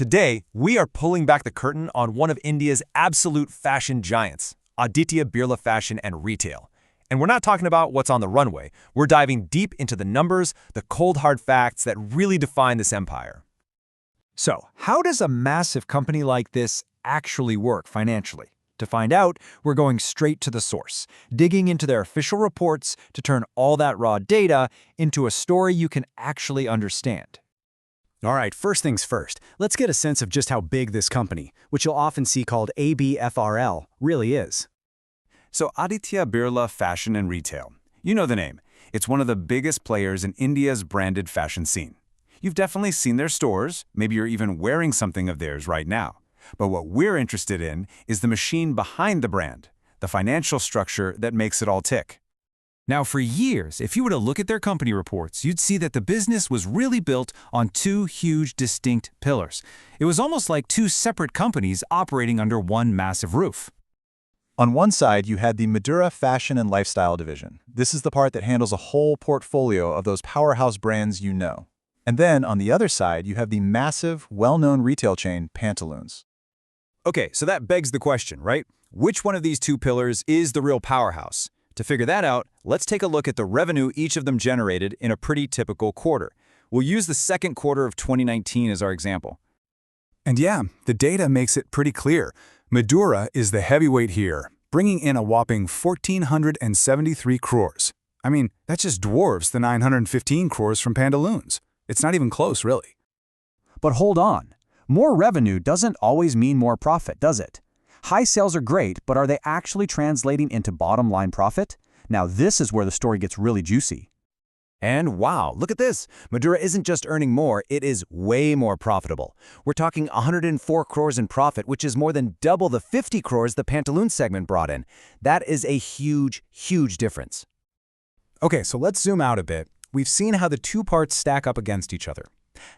Today, we are pulling back the curtain on one of India's absolute fashion giants, Aditya Birla Fashion and Retail. And we're not talking about what's on the runway. We're diving deep into the numbers, the cold hard facts that really define this empire. So, how does a massive company like this actually work financially? To find out, we're going straight to the source, digging into their official reports to turn all that raw data into a story you can actually understand. All right, first things first, let's get a sense of just how big this company, which you'll often see called ABFRL, really is. So Aditya Birla Fashion and Retail. You know the name. It's one of the biggest players in India's branded fashion scene. You've definitely seen their stores, maybe you're even wearing something of theirs right now. But what we're interested in is the machine behind the brand, the financial structure that makes it all tick. Now, for years, if you were to look at their company reports, you'd see that the business was really built on two huge, distinct pillars. It was almost like two separate companies operating under one massive roof. On one side, you had the Madura Fashion and Lifestyle division. This is the part that handles a whole portfolio of those powerhouse brands you know. And then, on the other side, you have the massive, well-known retail chain, Pantaloons. Okay, so that begs the question, right? Which one of these two pillars is the real powerhouse? To figure that out, let's take a look at the revenue each of them generated in a pretty typical quarter. We'll use the second quarter of 2019 as our example. And yeah, the data makes it pretty clear. Madura is the heavyweight here, bringing in a whopping 1,473 crores. I mean, that just dwarfs the 915 crores from Pantaloons. It's not even close, really. But hold on. More revenue doesn't always mean more profit, does it? High sales are great, but are they actually translating into bottom-line profit? Now this is where the story gets really juicy. And wow, look at this. Madura isn't just earning more, it is way more profitable. We're talking 104 crores in profit, which is more than double the 50 crores the Pantaloons segment brought in. That is a huge, huge difference. Okay, so let's zoom out a bit. We've seen how the two parts stack up against each other.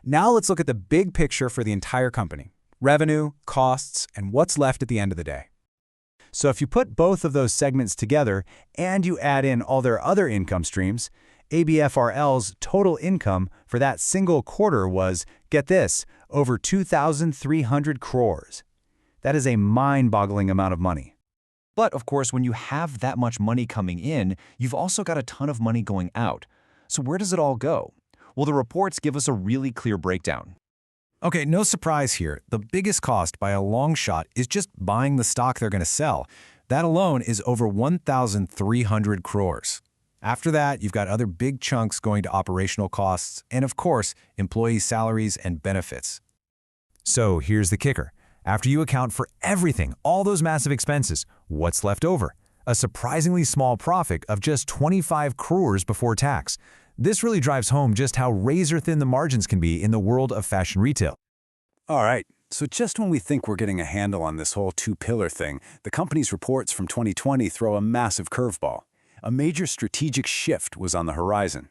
Now let's look at the big picture for the entire company. Revenue, costs, and what's left at the end of the day. So if you put both of those segments together and you add in all their other income streams, ABFRL's total income for that single quarter was, get this, over 2,300 crores. That is a mind-boggling amount of money. But of course, when you have that much money coming in, you've also got a ton of money going out. So where does it all go? Well, the reports give us a really clear breakdown. Okay, no surprise here. The biggest cost by a long shot is just buying the stock they're going to sell. That alone is over 1,300 crores. After that, you've got other big chunks going to operational costs and, of course, employee salaries and benefits. So here's the kicker. After you account for everything, all those massive expenses, what's left over? A surprisingly small profit of just 25 crores before tax. This really drives home just how razor-thin the margins can be in the world of fashion retail. All right, so just when we think we're getting a handle on this whole two-pillar thing, the company's reports from 2020 throw a massive curveball. A major strategic shift was on the horizon.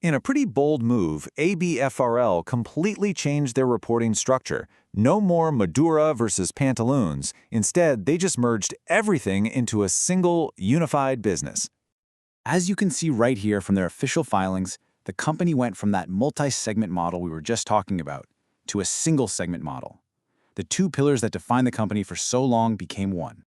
In a pretty bold move, ABFRL completely changed their reporting structure. No more Madura versus Pantaloons. Instead, they just merged everything into a single, unified business. As you can see right here from their official filings, the company went from that multi-segment model we were just talking about to a single-segment model. The two pillars that defined the company for so long became one.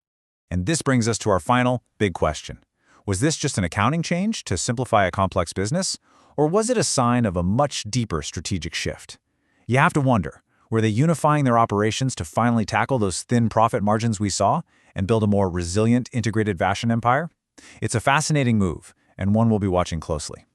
And this brings us to our final big question. Was this just an accounting change to simplify a complex business? Or was it a sign of a much deeper strategic shift? You have to wonder, were they unifying their operations to finally tackle those thin profit margins we saw and build a more resilient, integrated fashion empire? It's a fascinating move, and one we'll be watching closely.